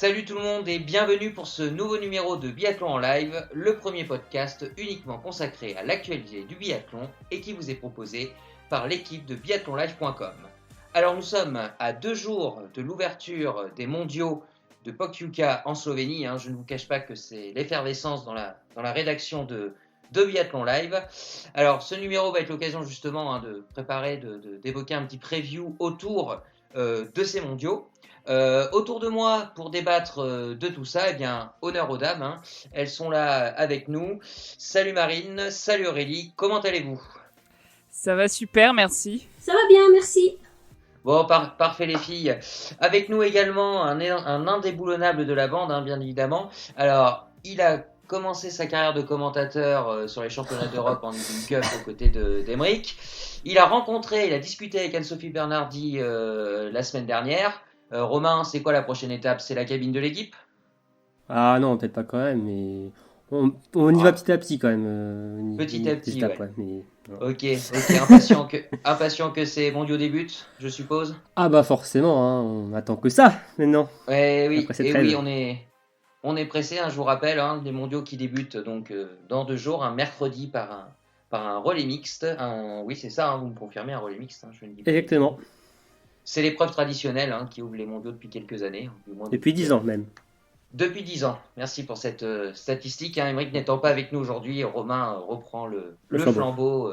Salut tout le monde et bienvenue pour ce nouveau numéro de Biathlon en live, le premier podcast uniquement consacré à l'actualité du biathlon et qui vous est proposé par l'équipe de biathlonlive.com. Alors nous sommes à 2 jours de l'ouverture des mondiaux de Pokljuka en Slovénie. Je ne vous cache pas que c'est l'effervescence dans la rédaction de Biathlon Live. Alors ce numéro va être l'occasion justement de préparer, d'évoquer un petit preview autour de ces mondiaux. Autour de moi pour débattre de tout ça, honneur aux dames, elles sont là avec nous. Salut Marine, salut Aurélie, comment allez-vous ? Ça va super, merci. Ça va bien, merci. Bon, parfait les filles. Avec nous également un indéboulonnable de la bande, bien évidemment. Alors, il a commencé sa carrière de commentateur sur les championnats d'Europe en Evening Cup aux côtés d'Emeric. Il a discuté avec Anne-Sophie Bernardi la semaine dernière. Romain, c'est quoi la prochaine étape ? C'est la cabine de l'équipe ? Ah non, peut-être pas quand même, mais on y va petit à petit quand même. Petit à petit, étape, ouais. Mais... Ok, impatient que ces mondiaux débutent, je suppose. Ah bah forcément, on attend que ça maintenant. Oui, Après, oui, on est pressé. Je vous rappelle, les mondiaux qui débutent donc dans 2 jours, un mercredi par un relais mixte. Oui, c'est ça, vous me confirmez, un relais mixte. Je ne dis pas. Exactement. C'est l'épreuve traditionnelle qui ouvre les mondiaux depuis quelques années. Depuis 10 ans même. Depuis 10 ans. Merci pour cette statistique. Emeric n'étant pas avec nous aujourd'hui, Romain reprend le flambeau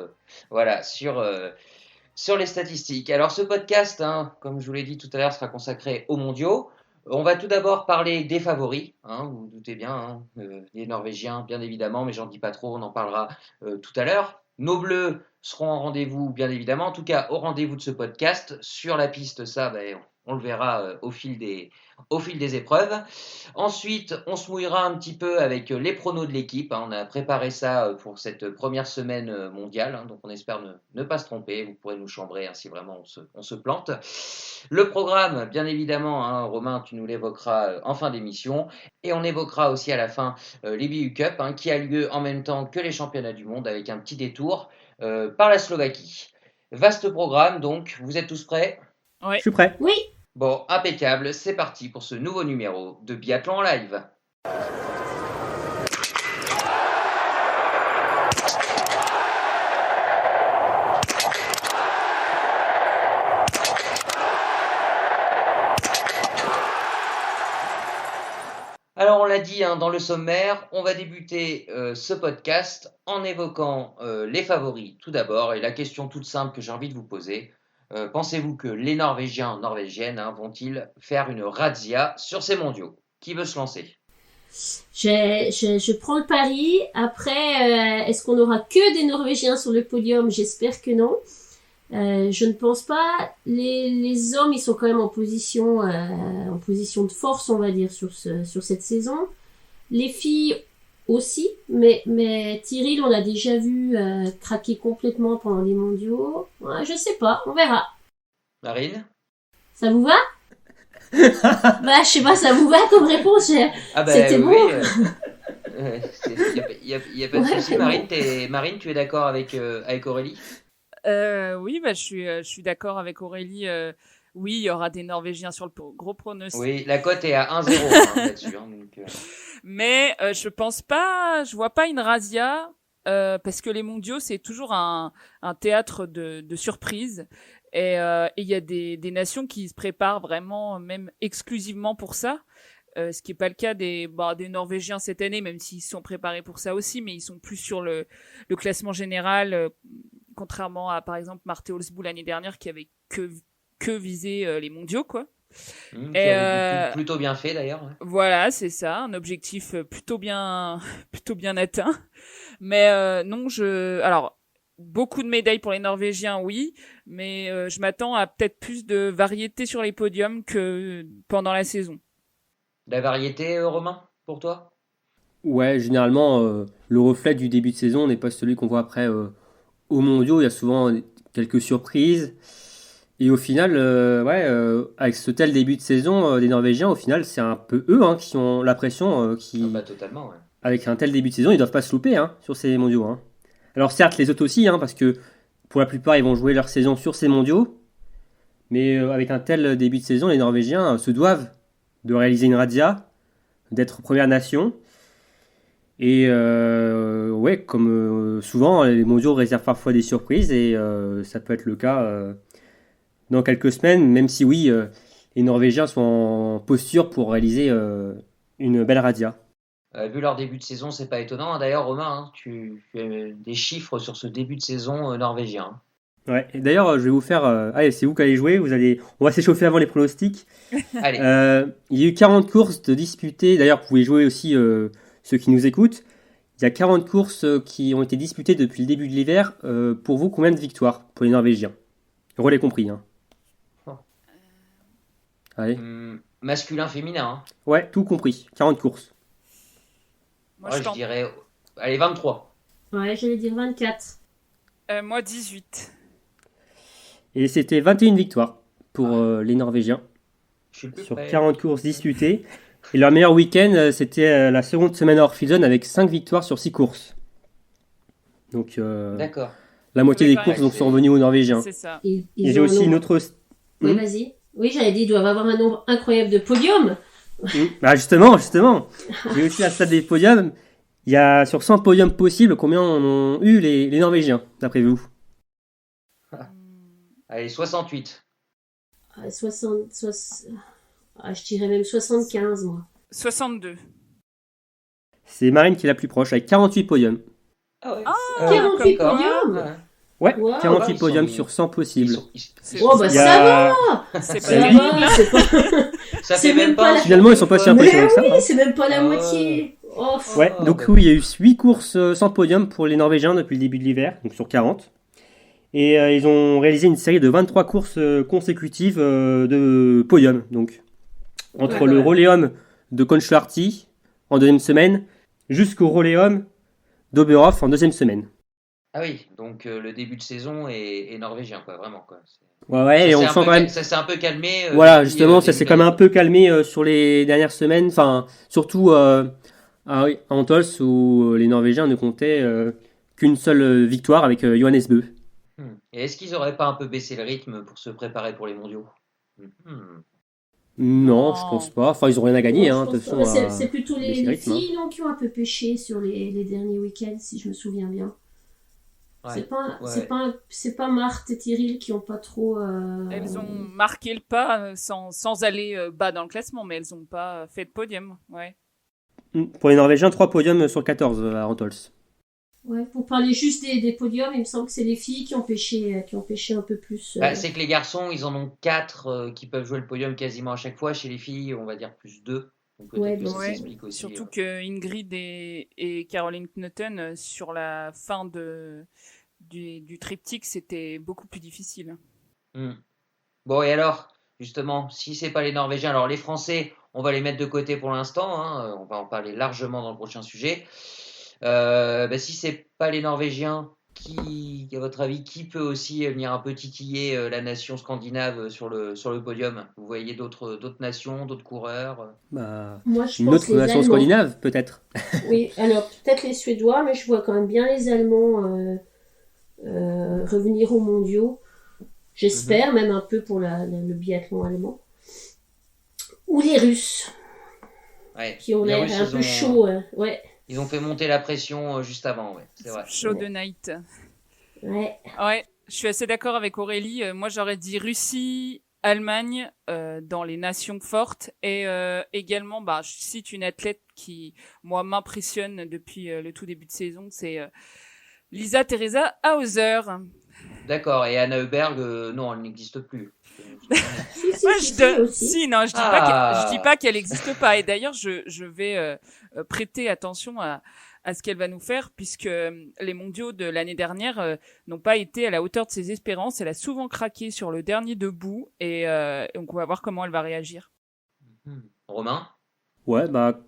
sur les statistiques. Alors ce podcast, comme je vous l'ai dit tout à l'heure, sera consacré aux mondiaux. On va tout d'abord parler des favoris, vous vous doutez bien, les Norvégiens bien évidemment, mais j'en dis pas trop, on en parlera tout à l'heure. Nos Bleus seront en rendez-vous bien évidemment, en tout cas au rendez-vous de ce podcast. Sur la piste, ça, on le verra au fil des épreuves. Ensuite, on se mouillera un petit peu avec les pronos de l'équipe. On a préparé ça pour cette première semaine mondiale, donc on espère ne pas se tromper. Vous pourrez nous chambrer si vraiment on se plante. Le programme, bien évidemment, Romain, tu nous l'évoqueras en fin d'émission. Et on évoquera aussi à la fin l'EBU Cup, qui a lieu en même temps que les championnats du monde, avec un petit détour par la Slovaquie. Vaste programme, donc. Vous êtes tous prêts ? Ouais. Je suis prêt. Oui. Bon, impeccable, c'est parti pour ce nouveau numéro de Biathlon en live. Alors on l'a dit dans le sommaire, on va débuter ce podcast en évoquant les favoris tout d'abord. Et la question toute simple que j'ai envie de vous poser, pensez-vous que les Norvégiennes vont-ils faire une razzia sur ces mondiaux ? Qui veut se lancer ? Je prends le pari. Après, est-ce qu'on aura que des Norvégiens sur le podium ? J'espère que non. Je ne pense pas. Les hommes, ils sont quand même en position de force, on va dire, sur cette saison. Les filles aussi, mais Tyrrell, on l'a déjà vu craquer complètement pendant les mondiaux. Ouais, je sais pas, on verra. Marine ? Ça vous va ? Je sais pas, ça vous va comme réponse ? C'était bon. Il y a pas de souci. Marine, tu es d'accord avec Aurélie ? Oui, je suis d'accord avec Aurélie. Oui, il y aura des Norvégiens sur le gros pronostic. Oui, la cote est à 1-0 là-dessus. Donc, Mais je vois pas une razzia parce que les mondiaux, c'est toujours un théâtre de surprises. Et il y a des nations qui se préparent vraiment, même exclusivement pour ça. Ce qui est pas le cas des Norvégiens cette année, même s'ils sont préparés pour ça aussi, mais ils sont plus sur le classement général, contrairement à, par exemple, Marte Olsbu l'année dernière, qui avait que visé les mondiaux, quoi. Plutôt bien fait, d'ailleurs. Ouais. Voilà, c'est ça, un objectif plutôt bien atteint. Mais non, alors, beaucoup de médailles pour les Norvégiens, oui, mais je m'attends à peut-être plus de variété sur les podiums que pendant la saison. La variété, Romain, pour toi ? Ouais, généralement, le reflet du début de saison n'est pas celui qu'on voit après aux mondiaux. Il y a souvent quelques surprises. Et au final, avec ce tel début de saison des Norvégiens, au final, c'est un peu eux qui ont la pression. Totalement, ouais. Avec un tel début de saison, ils ne doivent pas se louper sur ces mondiaux. Alors certes, les autres aussi, parce que pour la plupart, ils vont jouer leur saison sur ces mondiaux. Mais avec un tel début de saison, les Norvégiens se doivent de réaliser une razzia, d'être première nation. Et ouais, comme souvent, les mondiaux réservent parfois des surprises et ça peut être le cas dans quelques semaines, même si oui, les Norvégiens sont en posture pour réaliser une belle razzia. Vu leur début de saison, c'est pas étonnant, hein. D'ailleurs, Romain, hein, tu as des chiffres sur ce début de saison norvégien. Ouais. Et d'ailleurs, je vais vous faire. Allez, c'est vous qui allez jouer. On va s'échauffer avant les pronostics. Allez, Il y a eu 40 courses de disputées. D'ailleurs, vous pouvez jouer aussi ceux qui nous écoutent. Il y a 40 courses qui ont été disputées depuis le début de l'hiver. Pour vous, combien de victoires pour les Norvégiens? Relais compris. Hein. Allez. masculin, féminin. Hein. Ouais, tout compris. 40 courses. Moi, Ouais, je dirais, allez, 23. Ouais, j'allais dire 24. moi 18. Et c'était 21 victoires pour les Norvégiens Je suis plus sur près. 40 courses disputées. Et leur meilleur week-end, c'était la seconde semaine hors season avec 5 victoires sur 6 courses. Donc D'accord. la moitié Oui, des pareil, courses donc, c'est- sont revenues aux Norvégiens. C'est ça. Ils Et j'ai ont un aussi nombre- une autre. Oui, Hmm. vas-y. Oui, j'avais dit, ils doivent avoir un nombre incroyable de podiums. Ah, justement. J'ai aussi la stat des podiums. Il y a sur 100 podiums possibles, combien en ont eu les Norvégiens, d'après vous? Allez, 68. 60, je dirais même 75, moi. 62. C'est Marine qui est la plus proche, avec 48 podiums. Ah ouais. 48 d'accord. podiums. Ouais. Ouais, Wow. 48 Ils podiums sont- sur 100 Ils possibles. sont- ils- C'est Oh, bah Il y ça a- va. c'est Ça pas va, terrible. c'est pas... Ça C'est fait même même pas pas. la- Finalement, ils sont pas si impressionnants Mais que ça. oui, hein. c'est même pas la Ah ouais. moitié. Oh, Ouais, Ah, donc bah oui, il y a eu 8 courses sans podium pour les Norvégiens depuis le début de l'hiver, donc sur 40. Et ils ont réalisé une série de 23 courses consécutives de podium. Donc, entre Ouais, le ouais. Roleum de Kontiolahti en deuxième semaine jusqu'au Roleum d'Oberhof en deuxième semaine. Ah oui, donc le début de saison est norvégien, quoi, vraiment. Quoi. Ouais, et on sent quand même. Ça s'est un peu calmé. Voilà, depuis, justement, ça début s'est quand même un d'année. peu calmé sur les dernières semaines. Enfin, surtout à Antols où les Norvégiens ne comptaient qu'une seule victoire avec Johannes Bö. Et est-ce qu'ils auraient pas un peu baissé le rythme pour se préparer pour les mondiaux? Non, je Non. pense pas. Enfin, ils ont rien à gagner, non, hein, je de pense toute pas. façon. C'est plutôt baisser les le rythme, filles non, qui ont un peu pêché sur les derniers week-ends, si je me souviens bien. Ouais. C'est pas Marthe et Tyril qui ont pas trop. Elles ont marqué le pas sans aller bas dans le classement, mais elles ont pas fait de podium. Ouais. Pour les Norvégiens, 3 podiums sur 14 à Antols. Ouais, pour parler juste des podiums, il me semble que c'est les filles qui ont pêché un peu plus. Bah, c'est que les garçons, ils en ont 4 qui peuvent jouer le podium quasiment à chaque fois. Chez les filles, on va dire plus 2. Donc peut-être Ouais, que bon, ça ouais. s'explique aussi. Surtout que Ingrid et Caroline Knotten, sur la fin du triptyque, c'était beaucoup plus difficile. Bon, et alors, justement, si c'est pas les Norvégiens, alors les Français, on va les mettre de côté pour l'instant. Hein, on va en parler largement dans le prochain sujet. Bah, si c'est pas les Norvégiens, à votre avis, qui peut aussi venir un peu titiller la nation scandinave sur le podium? Vous voyez d'autres nations, d'autres coureurs? Bah, Moi, je une pense autre les nation Allemands. scandinave, peut-être. Oui, alors peut-être les Suédois, mais je vois quand même bien les Allemands revenir aux mondiaux. J'espère, même un peu pour le biathlon allemand. Ou les Russes, Ouais. qui ont Les l'air Russes, un ils peu ont- chauds. Ouais, Ils ont fait monter la pression juste avant, ouais, c'est vrai. Show de night. ouais. Ouais, je suis assez d'accord avec Aurélie. Moi, j'aurais dit Russie, Allemagne dans les nations fortes et également, bah, je cite une athlète qui, moi, m'impressionne depuis le tout début de saison, c'est Lisa Teresa Hauser. D'accord, et Anna Heuberg, non, elle n'existe plus. Si, Ouais, si, aussi. si, non, je dis Ah. je dis pas qu'elle n'existe pas. Et d'ailleurs, je vais prêter attention à ce qu'elle va nous faire, puisque les mondiaux de l'année dernière n'ont pas été à la hauteur de ses espérances. Elle a souvent craqué sur le dernier debout, et donc on va voir comment elle va réagir. Romain? Ouais, bah,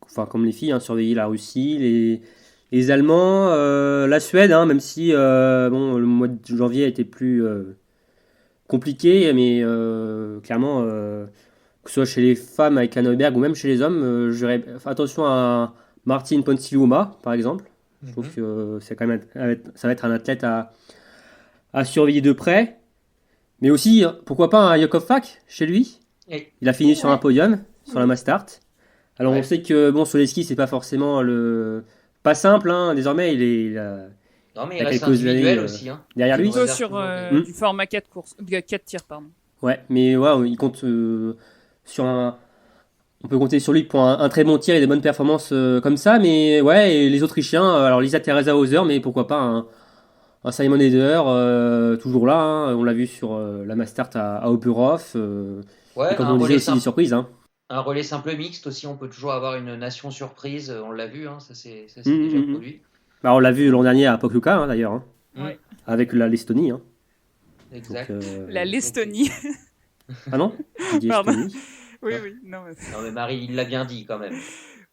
enfin, comme les filles, hein, surveiller la Russie, les Allemands, la Suède, hein, même si bon, le mois de janvier a été plus compliqué, mais clairement, que ce soit chez les femmes avec Anna Heuberg ou même chez les hommes, j'aurais fait attention à Martin Ponsiluoma, par exemple. Je trouve que c'est quand même, ça va être un athlète à surveiller de près. Mais aussi, pourquoi pas un Jakov Fak chez lui? Et- Il a fini sur un podium. sur la Mastart. Alors Ouais. on sait que bon sur les skis c'est pas forcément pas simple hein. Désormais Non, mais il il a reste quelques années individuel aussi. Hein. derrière Il lui. Plutôt réserve sur toujours des- du format 4 courses, 4 tirs, pardon. Ouais, mais ouais, il compte sur on peut compter sur lui pour un très bon tir et des bonnes performances comme ça. Mais ouais, et les Autrichiens, alors Lisa Teresa Hauser, mais pourquoi pas un Simon Eder, toujours là. Hein. On l'a vu sur la Mastart à Oberhof. Et Ouais, comme on disait aussi des surprises. Hein. un relais simple mixte aussi, on peut toujours avoir une nation surprise, on l'a vu, hein, ça Hum, s'est hum, déjà hum. produit. Bah, on l'a vu l'an dernier à Pokljuka hein, d'ailleurs, hein, Ouais. avec l'Estonie. Hein. Donc, Exact. La Lestonie. Ah non, j'ai dit Pardon. Estonie. Oui, oui. Non, Non, mais Marie, il l'a bien dit quand même.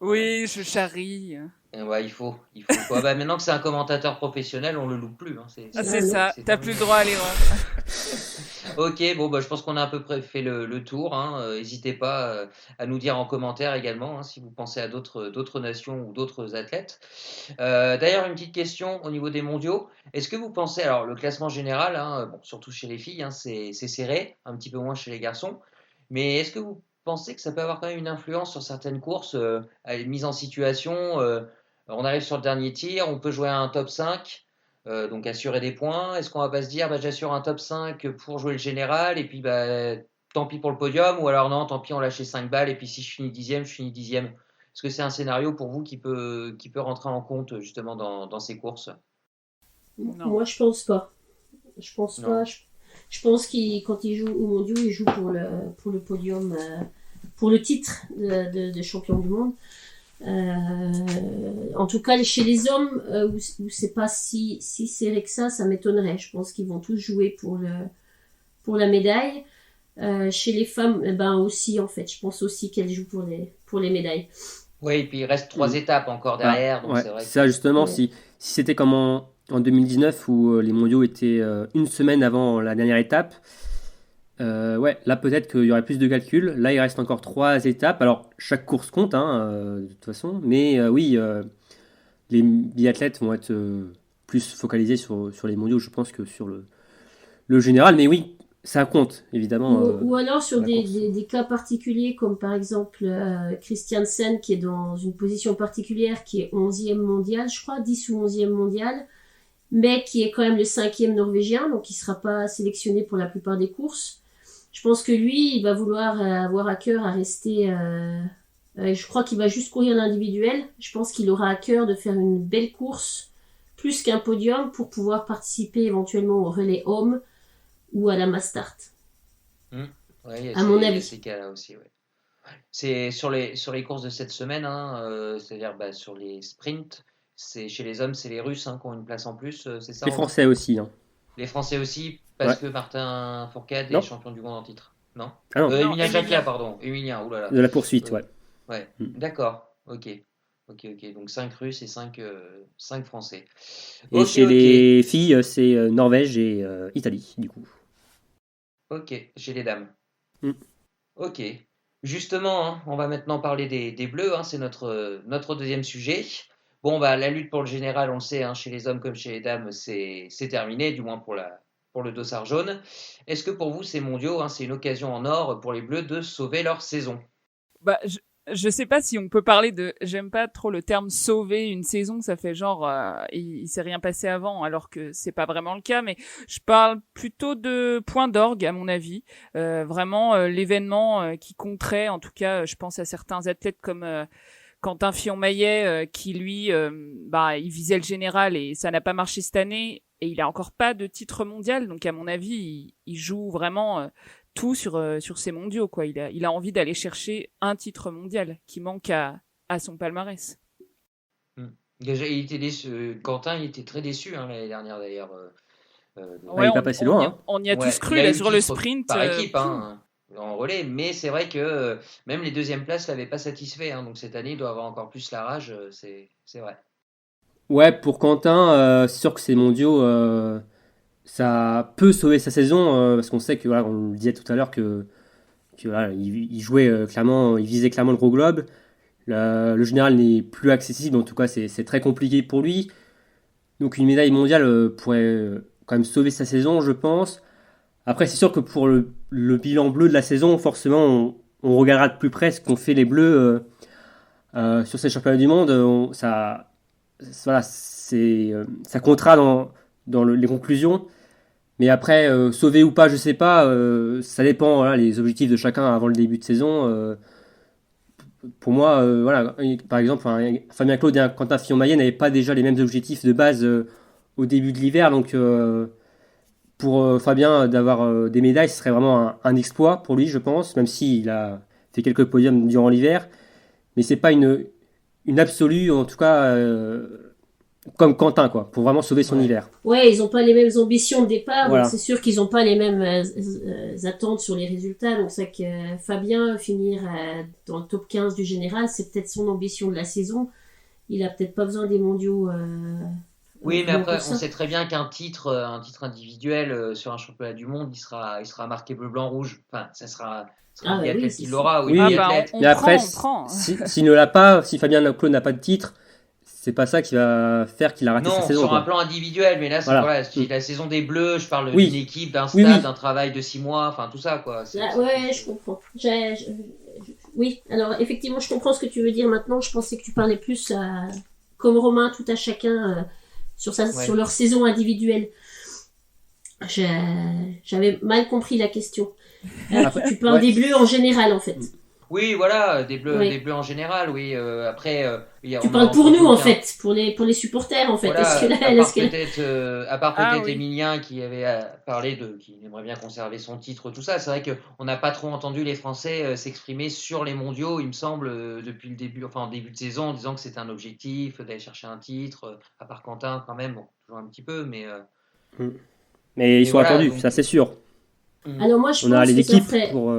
oui, je charrie. Ouais, il faut quoi. Bah, maintenant que c'est un commentateur professionnel, on le loupe plus. Hein. Ah, Ah, c'est non. ça. C'est T'as terminé. plus le droit à l'erreur. Ok, bon, bah, je pense qu'on a à peu près fait le tour. Hein. N'hésitez pas à nous dire en commentaire également hein, si vous pensez à d'autres nations ou d'autres athlètes. D'ailleurs, une petite question au niveau des mondiaux. Est-ce que vous pensez, alors le classement général, hein, bon, surtout chez les filles, hein, c'est serré, un petit peu moins chez les garçons, mais est-ce que vous pensez que ça peut avoir quand même une influence sur certaines courses, à une mise en situation on arrive sur le dernier tir, on peut jouer à un top 5. Donc assurer des points. Est-ce qu'on va pas se dire j'assure un top 5 pour jouer le général et puis tant pis pour le podium ou alors non, tant pis on lâche les 5 balles et puis si je finis dixième, je finis dixième. Est-ce que c'est un scénario pour vous qui peut rentrer en compte justement dans ces courses? Non. Moi, je pense pas. Je pense Non. pas. Je pense qu'il, quand il joue au mondiaux, il joue pour le podium, pour le titre de champion du monde. En tout cas, chez les hommes, où c'est pas si serré que ça m'étonnerait. Je pense qu'ils vont tous jouer pour la médaille. Chez les femmes, ben aussi, en fait. Je pense aussi qu'elles jouent pour les médailles. Oui, et puis il reste 3 Mm. étapes encore Ah, derrière, donc ouais, c'est vrai que... ça justement, Ouais. si c'était comme en 2019 où les mondiaux étaient une semaine avant la dernière étape, ouais, là peut-être qu'il y aurait plus de calculs. Là, il reste encore 3 étapes. Alors, chaque course compte, hein, de toute façon, mais oui, les biathlètes vont être plus focalisés sur les mondiaux, je pense, que sur le général. Mais oui, ça compte, évidemment. Ou alors sur la course. des cas particuliers, comme par exemple Christiansen, qui est dans une position particulière, qui est 11e mondial, je crois, 10 ou 11e mondial, mais qui est quand même le 5e norvégien, donc il ne sera pas sélectionné pour la plupart des courses. Je pense que lui, il va vouloir avoir à cœur à rester... je crois qu'il va juste courir l'individuel. Je pense qu'il aura à cœur de faire une belle course, plus qu'un podium, pour pouvoir participer éventuellement au relais homme ou à la Mastart. Ouais, il y a À mon il y a avis. ces cas-là aussi, ouais. C'est sur les courses de cette semaine, hein, c'est-à-dire sur les sprints, chez les hommes, c'est les Russes hein, qui ont une place en plus, c'est ça, Les Romain? Français aussi. Hein. Les Français aussi, Ouais. parce que Martin Fourcade est Non. champion du monde en titre. Non? Ah non, Non, Emilien Jacquia, Emilien. pardon. Emilien, oulala. de la poursuite, ouais. Ouais, Mm. d'accord. Ok. Ok. Donc 5 Russes et 5 Français. Et Ok, chez ok. les filles, c'est Norvège et Italie, du coup. Ok, chez les dames. Mm. Ok. Justement, hein, on va maintenant parler des Bleus, hein, c'est notre deuxième sujet. Bon, bah, la lutte pour le général, on le sait, hein, chez les hommes comme chez les dames, c'est terminé, du moins pour le dossard jaune. Est-ce que pour vous, ces mondiaux, hein, c'est une occasion en or pour les Bleus de sauver leur saison? Bah, je sais pas si on peut parler de. J'aime pas trop le terme sauver une saison. Ça fait genre il s'est rien passé avant, alors que c'est pas vraiment le cas. Mais je parle plutôt de point d'orgue à mon avis. Vraiment l'événement qui compterait. En tout cas, je pense à certains athlètes comme Quentin Fillon-Maillet qui lui, il visait le général et ça n'a pas marché cette année. Et il a encore pas de titre mondial. Donc à mon avis, il joue vraiment. Tout sur ces mondiaux quoi. Il a envie d'aller chercher un titre mondial qui manque à son palmarès. Déjà, il était déçu. Quentin, il était très déçu hein, l'année dernière d'ailleurs. Ouais, il est pas passé loin. Hein. on y a Ouais, tous il cru a là eu le sur le titre sprint. par équipe hein, en relais, mais c'est vrai que même les deuxièmes places l'avaient pas satisfait. Hein, donc cette année, il doit avoir encore plus la rage. C'est vrai. Ouais, pour Quentin, c'est sûr que ces mondiaux, ça peut sauver sa saison, parce qu'on sait que, voilà, on le disait tout à l'heure, que voilà, il jouait clairement, il visait clairement le gros globe. Le général n'est plus accessible, en tout cas, c'est très compliqué pour lui. Donc une médaille mondiale pourrait quand même sauver sa saison, je pense. Après, c'est sûr que pour le bilan bleu de la saison, forcément, on regardera de plus près ce qu'ont fait les Bleus sur ces championnats du monde. Voilà, ça comptera dans les conclusions. Mais après, sauver ou pas, je sais pas. Ça dépend, voilà, les objectifs de chacun avant le début de saison. Pour moi, voilà, par exemple, Fabien Claude et Quentin Fillon-Maillet n'avaient pas déjà les mêmes objectifs de base au début de l'hiver. Donc, pour Fabien, d'avoir des médailles, ce serait vraiment un exploit pour lui, je pense, même s'il a fait quelques podiums durant l'hiver. Mais c'est pas une absolue, en tout cas, comme Quentin, quoi, pour vraiment sauver son hiver. Ouais, ils n'ont pas les mêmes ambitions de départ, Voilà. donc c'est sûr qu'ils n'ont pas les mêmes attentes sur les résultats. Donc c'est que Fabien, finir dans le top 15 du général, c'est peut-être son ambition de la saison. Il a peut-être pas besoin des mondiaux. Oui, mais après, pour ça. on sait très bien qu'un titre individuel sur un championnat du monde, il sera marqué bleu-blanc-rouge. Enfin, ça sera Ah, le oui, biathlète c'est qui sûr. l'aura ou Oui, le oui. biathlète. On Mais après, prend. s'il ne l'a pas, si Fabien Claude n'a pas de titre, c'est pas ça qui va faire qu'il a raté sa Non, saison. sur un Quoi. plan individuel, mais là, c'est Voilà. la saison des Bleus, je parle Oui. d'une équipe, d'un Oui, stade, oui. d'un travail de 6 mois, enfin tout ça, quoi. Ouais, je comprends. Oui, alors effectivement, je comprends ce que tu veux dire maintenant. Je pensais que tu parlais plus comme Romain, tout à chacun sur leur saison individuelle. J'avais mal compris la question. Après, Tu parles ouais. des Bleus en général, en fait. Oui, voilà, des Oui. Bleus en général, oui. Après, Tu parles pour nous, en fait, pour les supporters, en fait. Voilà, Est-ce que là, à part Ah, peut-être oui. Emilien qui avait parlé qu'il aimerait bien conserver son titre, tout ça, c'est vrai qu'on n'a pas trop entendu les Français s'exprimer sur les mondiaux, il me semble, depuis le début, enfin en début de saison, en disant que c'était un objectif d'aller chercher un titre, à part Quentin quand même, bon, toujours un petit peu, mais Mais ils sont voilà, attendus, donc- ça c'est sûr. Alors moi, je On a pense les que équipes ça ferait... pour.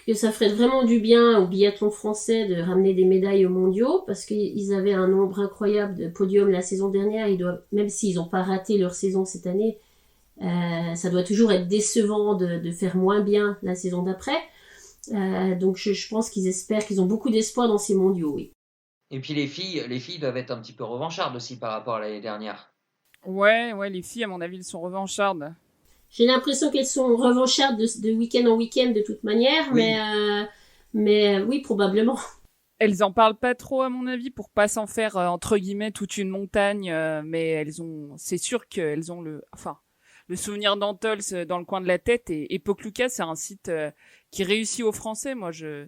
que ça ferait vraiment du bien au biathlon français de ramener des médailles aux mondiaux parce qu'ils avaient un nombre incroyable de podiums la saison dernière. Même s'ils n'ont pas raté leur saison cette année, ça doit toujours être décevant de faire moins bien la saison d'après. Donc je pense qu'ils espèrent qu'ils ont beaucoup d'espoir dans ces mondiaux, oui. Et puis les filles doivent être un petit peu revanchardes aussi par rapport à l'année dernière. Ouais, les filles, à mon avis, elles sont revanchardes. J'ai l'impression qu'elles sont revanchardes de week-end en week-end de toute manière, Oui. mais oui, probablement. Elles en parlent pas trop, à mon avis, pour pas s'en faire, entre guillemets, toute une montagne, mais c'est sûr qu'elles ont le souvenir d'Antols dans le coin de la tête, et Pokluka, c'est un site qui réussit aux Français. Moi, je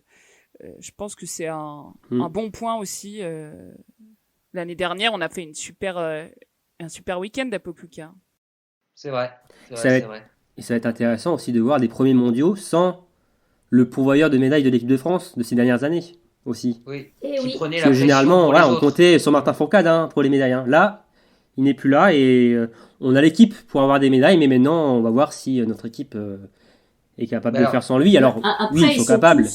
pense que c'est un bon point aussi. L'année dernière, on a fait un super week-end à Pokluka. C'est vrai. Et ça va être intéressant aussi de voir des premiers mondiaux sans le pourvoyeur de médailles de l'équipe de France de ces dernières années aussi. Oui. Eh Qui oui. prenait la Parce que pression généralement, pour voilà, les on autres. comptait sur Martin Fourcade pour les médailles. Là, il n'est plus là et on a l'équipe pour avoir des médailles, mais maintenant, on va voir si notre équipe est capable de le faire sans lui. Alors, Après, oui, ils sont capables,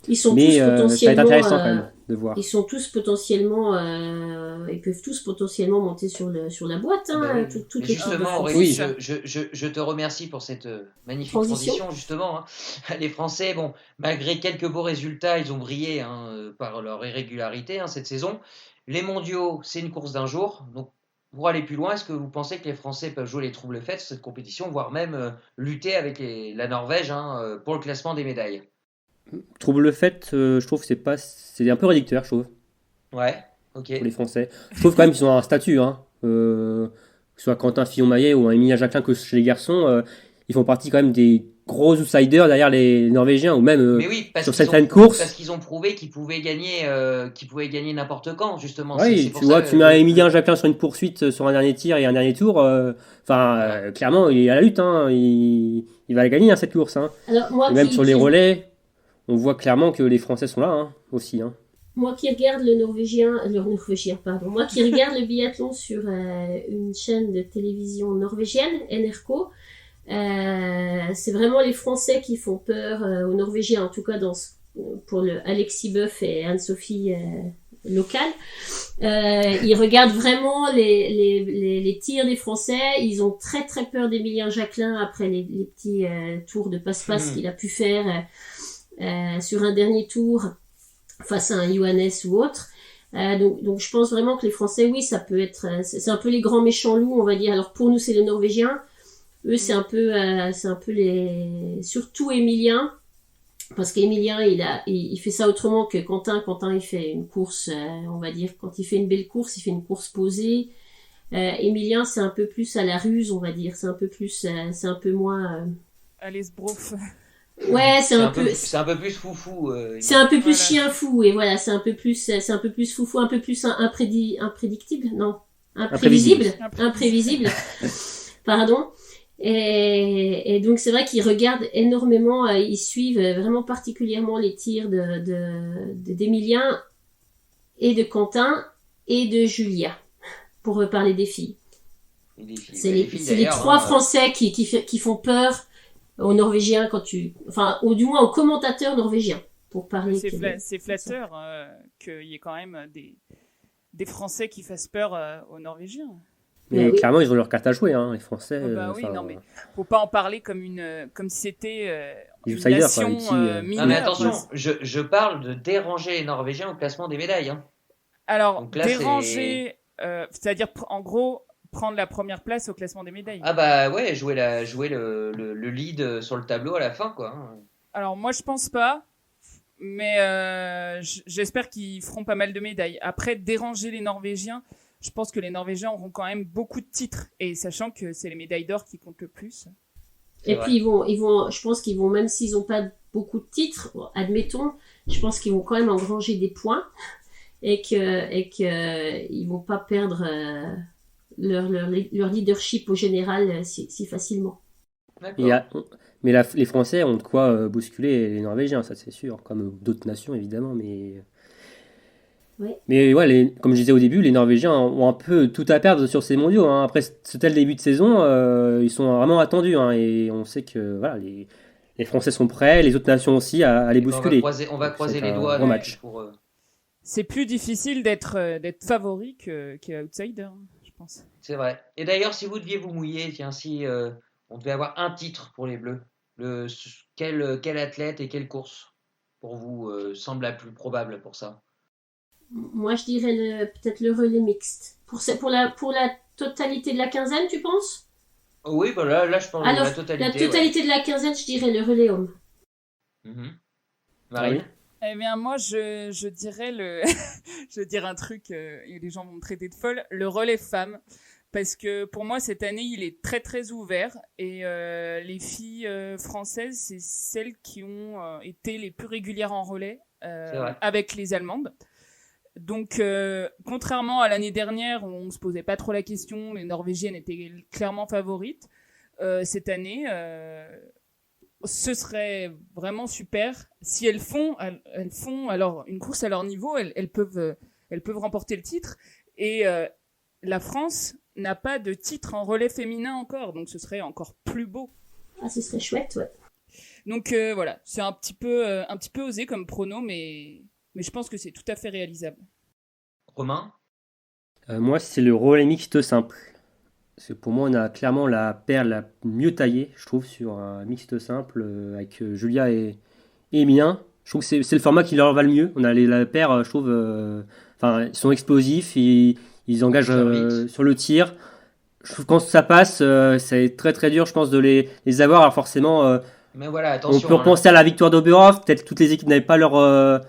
ils sont mais tous ça va être potentiellement... intéressant quand même de voir. Ils sont tous potentiellement, ils peuvent tous potentiellement monter sur la boîte, hein, toute Mais l'équipe de justement, France. Aurélie, Oui. je te remercie pour cette magnifique Transition. transition, justement. Hein. Les Français, bon, malgré quelques beaux résultats, ils ont brillé par leur irrégularité cette saison. Les mondiaux, c'est une course d'un jour. Donc, pour aller plus loin, est-ce que vous pensez que les Français peuvent jouer les troubles faits sur cette compétition, voire même lutter avec la Norvège pour le classement des médailles? Trouble fait, je trouve que c'est un peu réducteur, je trouve, Ouais, ok. pour les Français. Je trouve quand même qu'ils ont un statut, que ce soit Quentin Fillon-Maillet ou un Emilien Jacquelin que chez les garçons, ils font partie quand même des gros outsiders derrière les Norvégiens ou même Mais oui, sur certaines courses. parce qu'ils ont prouvé qu'ils pouvaient gagner n'importe quand, justement. Oui, C'est pour tu ça vois, que- tu mets un Emilien Jacquelin sur une poursuite, sur un dernier tir et un dernier tour, clairement, il est à la lutte, il va la gagner cette course. Alors, moi Et même qui, sur les qui- relais, on voit clairement que les Français sont là aussi. moi qui regarde le norvégien, pardon, moi qui regarde le biathlon sur une chaîne de télévision norvégienne, NRK, c'est vraiment les Français qui font peur aux Norvégiens, en tout cas pour le Alexis Boeuf et Anne-Sophie locale. Ils regardent vraiment les tirs des Français. Ils ont très très peur d'Emilien Jacquelin après les petits tours de passe-passe qu'il a pu faire sur un dernier tour face à un Johannes ou autre. Donc je pense vraiment que les Français, oui, ça peut être... c'est un peu les grands méchants loups, on va dire. Alors pour nous, c'est les Norvégiens. Eux, c'est un peu les... Surtout Emilien, Parce qu'Emilien, il fait ça autrement que Quentin. Quentin, il fait une course, on va dire, quand il fait une belle course, il fait une course posée. Emilien, c'est un peu plus à la ruse, on va dire. C'est un peu moins. Allez, Sbrouf. Ouais, C'est un peu plus foufou. C'est un peu plus Voilà. chien fou, et voilà, c'est un peu plus foufou, un peu plus imprédictible, non, imprévisible, pardon. Et donc c'est vrai qu'ils regardent énormément, ils suivent vraiment particulièrement les tirs d'Emilien et de Quentin et de Julia, pour parler des filles. C'est les trois Français qui font peur aux Norvégiens ou du moins aux commentateurs norvégiens, pour parler. C'est flatteur qu'il y ait quand même des Français qui fassent peur aux Norvégiens. Mais clairement, ils ont leur carte à jouer, hein, les Français. Oui, non, mais faut pas en parler comme si c'était une nation mineure. Non, mais attention, je parle de déranger les Norvégiens au classement des médailles. Hein. Alors, là, déranger, c'est-à-dire, en gros, prendre la première place au classement des médailles. Ah bah ouais, jouer le lead sur le tableau à la fin, quoi. Alors, moi, je pense pas. Mais j'espère qu'ils feront pas mal de médailles. Après, déranger les Norvégiens, je pense que les Norvégiens auront quand même beaucoup de titres, et sachant que c'est les médailles d'or qui comptent le plus. Et puis je pense qu'ils vont, même s'ils n'ont pas beaucoup de titres, admettons, je pense qu'ils vont quand même engranger des points, et que ils vont pas perdre leur leadership au général si facilement. Mais les Français ont de quoi bousculer les Norvégiens, ça c'est sûr, comme d'autres nations évidemment, mais... Ouais. Mais ouais, comme je disais au début, les Norvégiens ont un peu tout à perdre sur ces mondiaux. Hein. Après ce tel début de saison, ils sont vraiment attendus. Hein, et on sait que voilà, les Français sont prêts, les autres nations aussi, à les bousculer. On va croiser les doigts. Gros match. C'est plus difficile d'être favori qu'outsider, je pense. C'est vrai. Et d'ailleurs, si vous deviez vous mouiller, tiens, si on devait avoir un titre pour les Bleus, quel athlète et quelle course pour vous semble la plus probable pour ça? Moi, je dirais peut-être le relais mixte. Pour la totalité de la quinzaine, tu penses? Oui, bah là, je pense. Alors, la totalité. La totalité de la quinzaine, je dirais le relais homme. Marine? Eh bien, moi, je dirais je dirais un truc, et les gens vont me traiter de folle, le relais femme. Parce que pour moi, cette année, il est très très ouvert, et les filles françaises, c'est celles qui ont été les plus régulières en relais avec les Allemandes. Donc, contrairement à l'année dernière où on se posait pas trop la question, les Norvégiennes étaient clairement favorites. Cette année, ce serait vraiment super si elles font alors une course à leur niveau, elles peuvent remporter le titre. Et la France n'a pas de titre en relais féminin encore, donc ce serait encore plus beau. Ah, ce serait chouette, ouais. Donc voilà, c'est un petit peu osé comme prono, mais je pense que c'est tout à fait réalisable. Romain? Moi, c'est le relais mixte simple. Parce que pour moi, on a clairement la paire la mieux taillée, je trouve, sur un mixte simple avec Julia et Emilien. Je trouve que c'est le format qui leur va le mieux. On a la paire, je trouve, ils sont explosifs, ils engagent sur le tir. Je trouve que quand ça passe, c'est très très dur, je pense, de les avoir. Alors forcément, mais voilà, attention, on peut repenser à la victoire d'Oberhof. Peut-être toutes les équipes n'avaient pas leur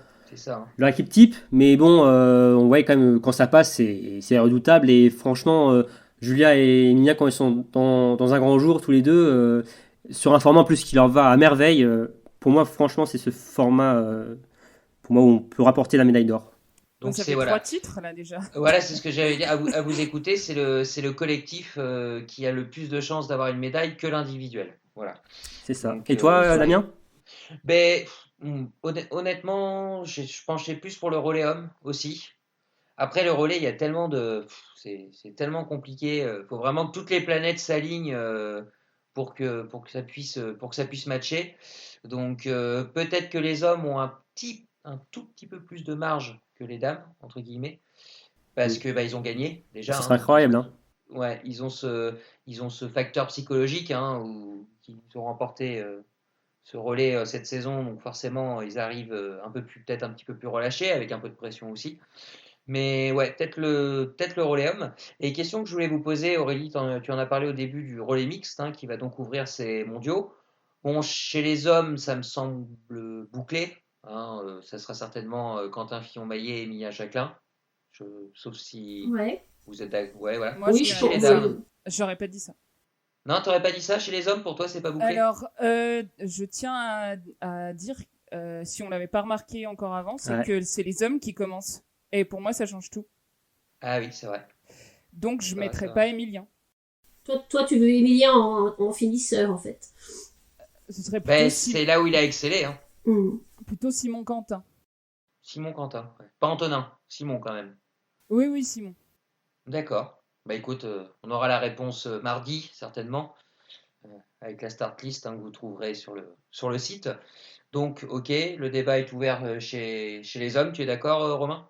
équipe type, mais bon, on voit quand même quand ça passe, c'est redoutable. Et franchement, Julia et Emilia, quand ils sont dans un grand jour tous les deux, sur un format en plus qui leur va à merveille, pour moi, franchement, c'est ce format pour moi où on peut rapporter la médaille d'or. Donc ça fait 3 titres là déjà. Voilà, c'est ce que j'avais dit. À vous écouter, c'est le collectif qui a le plus de chances d'avoir une médaille que l'individuel. Voilà. C'est ça. Donc, et toi, Damien? Honnêtement, je penchais plus pour le relais homme aussi. Après, le relais, il y a tellement c'est tellement compliqué. Il faut vraiment que toutes les planètes s'alignent pour que ça puisse matcher. Donc, peut-être que les hommes ont un tout petit peu plus de marge que les dames, entre guillemets, parce que ils ont gagné déjà. Ça serait incroyable, hein. Ouais, ils ont ce facteur psychologique qu'ils ont remporté ce relais cette saison, donc forcément ils arrivent peut-être un petit peu plus relâchés, avec un peu de pression aussi. Mais ouais, peut-être le relais homme. Et question que je voulais vous poser, Aurélie, tu en as parlé au début du relais mixte, qui va donc ouvrir ces mondiaux. Bon, chez les hommes, ça me semble bouclé. Hein, ça sera certainement Quentin Fillon-Maillet et Emilia Jacquelin. Sauf si Ouais. vous êtes d'accord. Ouais, voilà. Moi, Oui, je je Chez les pense. dames. j'aurais pas dit ça. Non, t'aurais pas dit ça chez les hommes, pour toi, c'est pas bouclé? Alors, je tiens à dire, si on l'avait pas remarqué encore avant, c'est Ouais. que c'est les hommes qui commencent. Et pour moi, ça change tout. Ah oui, c'est vrai. Donc, je C'est vrai, mettrais c'est vrai. pas Emilien. Toi, tu veux Emilien en finisseur, en fait. Ce serait Ben, c'est là où il a excellé. Hein. plutôt Simon Quentin. Simon Quentin. Ouais. Pas Antonin, Simon quand même. Oui, Simon. D'accord. Bah écoute, on aura la réponse mardi, certainement, avec la start list que vous trouverez sur le site. Donc, ok, le débat est ouvert chez les hommes. Tu es d'accord, Romain?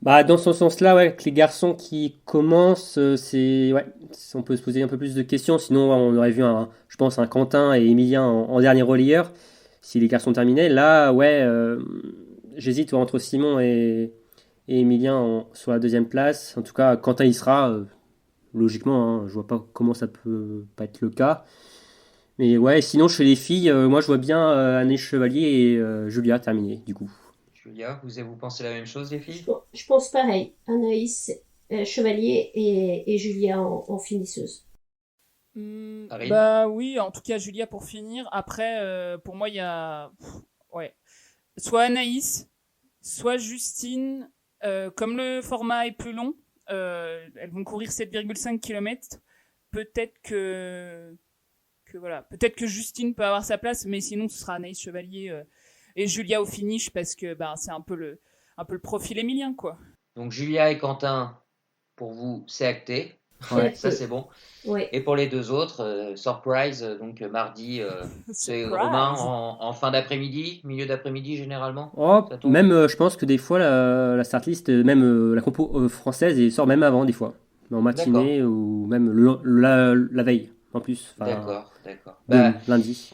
Bah, dans ce sens-là, ouais, que les garçons qui commencent, ouais, on peut se poser un peu plus de questions. Sinon, ouais, on aurait vu, je pense, un Quentin et Emilien en dernier relayeur, si les garçons terminaient. Là, ouais, j'hésite entre Simon et Emilien sur la deuxième place. En tout cas, Quentin y sera, logiquement, hein, je vois pas comment ça peut pas être le cas. Mais ouais, sinon, chez les filles, moi, je vois bien Anaïs Chevalier et Julia terminer, du coup. Julia, vous pensez la même chose, les filles? Je pense pareil. Anaïs, Chevalier et Julia en finisseuse. Marine? Bah oui, en tout cas, Julia pour finir. Après, pour moi, il y a... ouais. Soit Anaïs, soit Justine. Comme le format est plus long, elles vont courir 7,5 km. Peut-être que voilà. Peut-être que Justine peut avoir sa place, mais sinon ce sera Anaïs Chevalier et Julia au finish parce que c'est un peu le profil émilien, quoi. Donc, Julia et Quentin, pour vous, c'est acté. Ouais. Ça, c'est bon. Ouais. Et pour les deux autres, surprise, donc mardi, c'est Surprise. Romain en fin d'après-midi, milieu d'après-midi généralement. Oh, Ça tombe. même, je pense que des fois, la start list, même la compo française, elle sort même avant, des fois. En matinée ou même la veille, en plus. Enfin, D'accord. de lundi.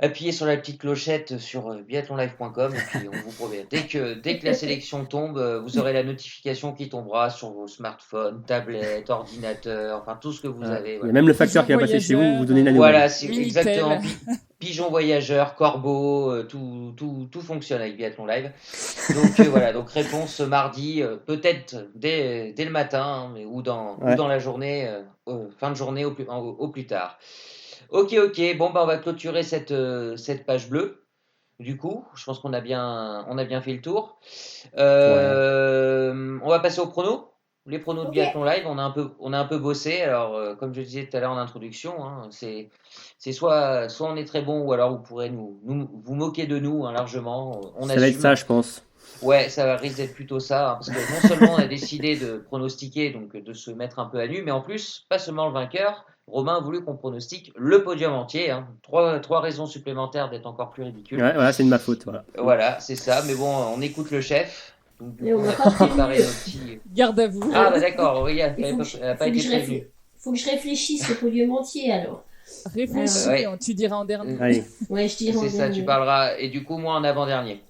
Appuyez sur la petite clochette sur biathlonlive.com et puis on vous promet, dès que la sélection tombe, vous aurez la notification qui tombera sur vos smartphones, tablettes, ordinateurs, enfin tout ce que vous avez. Il y a Voilà, même le facteur qui va passer chez vous, vous donnez la nouvelle. Voilà, c'est Minitel. exactement. Pigeon voyageur, corbeau, tout fonctionne avec Biathlon Live. Donc voilà, donc réponse mardi, peut-être dès le matin, mais, ou dans la journée, fin de journée au plus tard. Ok, bon bah on va clôturer cette page bleue. Du coup, je pense qu'on a bien fait le tour. On va passer aux pronos. Les pronos de Biathlon Live, on a un peu bossé. Alors, comme je disais tout à l'heure en introduction, hein, c'est soit on est très bon, ou alors vous pourrez vous moquer de nous largement. On Ça va être assume. ça, je pense. Ouais, ça risque d'être plutôt ça, hein, parce que non seulement on a décidé de pronostiquer, donc de se mettre un peu à nu, mais en plus, pas seulement le vainqueur. Romain a voulu qu'on pronostique le podium entier. Hein. Trois raisons supplémentaires d'être encore plus ridicule. Ouais, voilà, c'est de ma faute. Voilà, c'est ça. Mais bon, on écoute le chef. Donc, Mais on a n'a pas préparé prévu. nos petits. Garde à vous. Ah, bah d'accord, regarde, Il elle n'a pas été prévenue. faut que je réfléchisse au podium entier alors. Réfléchis, Ouais. tu diras en dernier. Allez. Ouais, je dirais en C'est ça, dernier. tu parleras. Et du coup, moi en avant-dernier.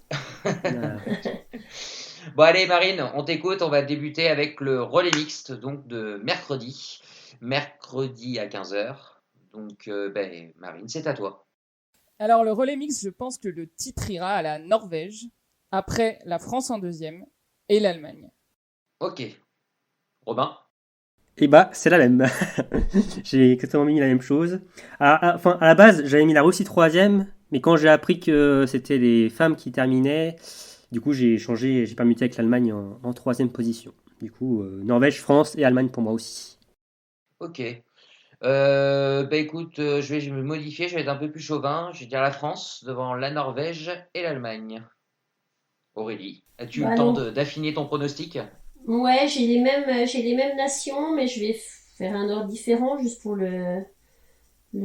Voilà. Bon, allez, Marine, on t'écoute. On va débuter avec le relais mixte donc de mercredi. Mercredi à 15h. Donc, Marine, c'est à toi. Alors, le relais mix, je pense que le titre ira à la Norvège, après la France en deuxième et l'Allemagne. Ok. Robin? Et bah, c'est la même. J'ai exactement mis la même chose. Enfin, à la base, j'avais mis la Russie troisième, mais quand j'ai appris que c'était les femmes qui terminaient, du coup, j'ai changé, j'ai permuté avec l'Allemagne en troisième position. Du coup, Norvège, France et Allemagne pour moi aussi. Ok. Écoute, je vais me modifier, je vais être un peu plus chauvin. Je vais dire la France devant la Norvège et l'Allemagne. Aurélie, as-tu le temps d'affiner ton pronostic? Ouais, j'ai les mêmes nations, mais je vais faire un ordre différent juste pour le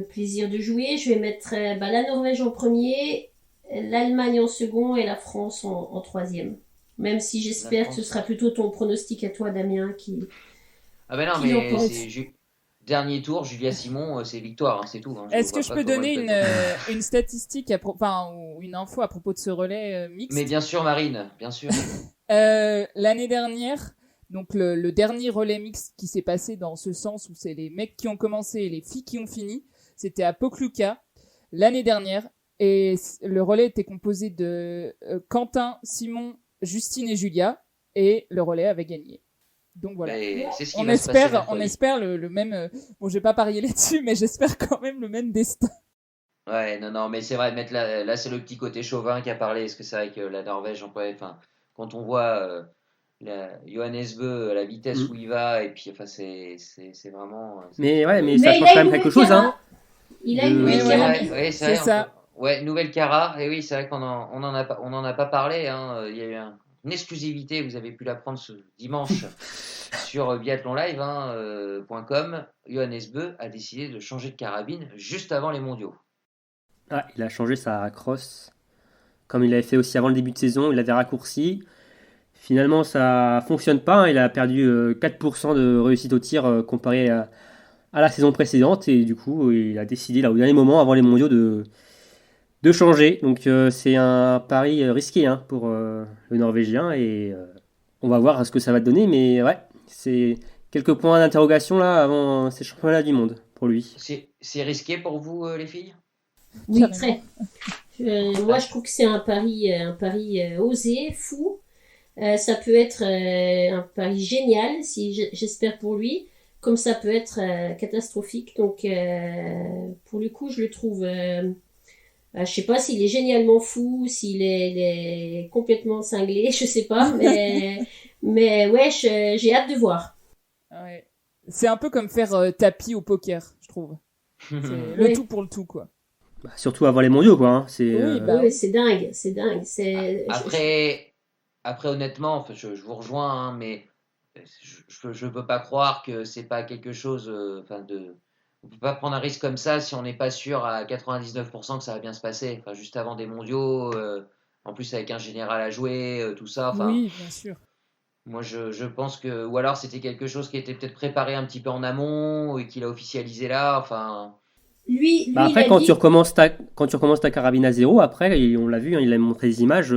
plaisir de jouer. Je vais mettre la Norvège en premier, l'Allemagne en second et la France en troisième. Même si j'espère que ce sera plutôt ton pronostic à toi, Damien, qui. Ah ben non, mais c'est dernier tour, Julia Simon, c'est victoire, hein, c'est tout. Hein. Est-ce que je peux donner une statistique, ou une info à propos de ce relais mixte? Mais bien sûr, Marine, bien sûr. L'année dernière, donc le dernier relais mixte qui s'est passé dans ce sens où c'est les mecs qui ont commencé et les filles qui ont fini, c'était à Pokluka. L'année dernière, Et le relais était composé de Quentin, Simon, Justine et Julia, et le relais avait gagné. Donc voilà. Mais c'est ce qui On va se passer espère mercredi. le même. Bon, j'ai pas parié là-dessus, mais j'espère quand même le même destin. Ouais, non, mais c'est vrai, mettre là, c'est le petit côté chauvin qui a parlé, parce que c'est vrai que la Norvège, enfin, quand on voit Johannes Bö, la vitesse Mm. où il va, et puis, enfin, c'est vraiment. Mais ouais, mais ça Mais il change a quand une même quelque nouvelle chose, hein. cara. Il a une Oui, Ouais, nouvelle c'est ouais. vrai, carabine. ouais, C'est ça. ouais, nouvelle Cara, et oui, c'est vrai on en a pas parlé, hein. Il y a eu une exclusivité, vous avez pu l'apprendre ce dimanche sur Biathlon Live, hein, .com. Johannes Bö a décidé de changer de carabine juste avant les mondiaux. Ah, il a changé sa crosse. Comme il l'avait fait aussi avant le début de saison, il l'avait raccourci. Finalement, ça fonctionne pas, hein. Il a perdu 4% de réussite au tir comparé à la saison précédente. Et du coup, il a décidé, là, au dernier moment, avant les mondiaux, de changer. Donc, c'est un pari risqué, hein, pour le Norvégien. Et on va voir ce que ça va donner. Mais ouais, c'est quelques points d'interrogation là avant ces championnats du monde pour lui. C'est risqué pour vous, les filles? Oui, Carrément. très. Moi, je trouve que c'est un pari osé, fou. Ça peut être un pari génial, j'espère pour lui, comme ça peut être catastrophique. Donc, pour le coup, je le trouve. Je sais pas s'il est génialement fou, il est complètement cinglé, je sais pas, mais ouais, j'ai hâte de voir. Ouais. C'est un peu comme faire tapis au poker, je trouve. C'est le Oui. tout pour le tout, quoi. Bah, surtout avant les mondiaux, quoi, hein. C'est, Oui, bah Oui, c'est dingue, c'est dingue. Après, honnêtement, enfin, je vous rejoins, hein, mais je peux pas croire que c'est pas quelque chose, enfin, on peut pas prendre un risque comme ça si on n'est pas sûr à 99% que ça va bien se passer. Enfin, juste avant des mondiaux, en plus avec un général à jouer, tout ça. Enfin, oui, bien sûr. moi, je pense que, ou alors c'était quelque chose qui était peut-être préparé un petit peu en amont et qu'il a officialisé là. Enfin, Bah Lui, il après, a dit. quand tu recommences ta carabine à zéro, après, on l'a vu, hein, il a montré des images,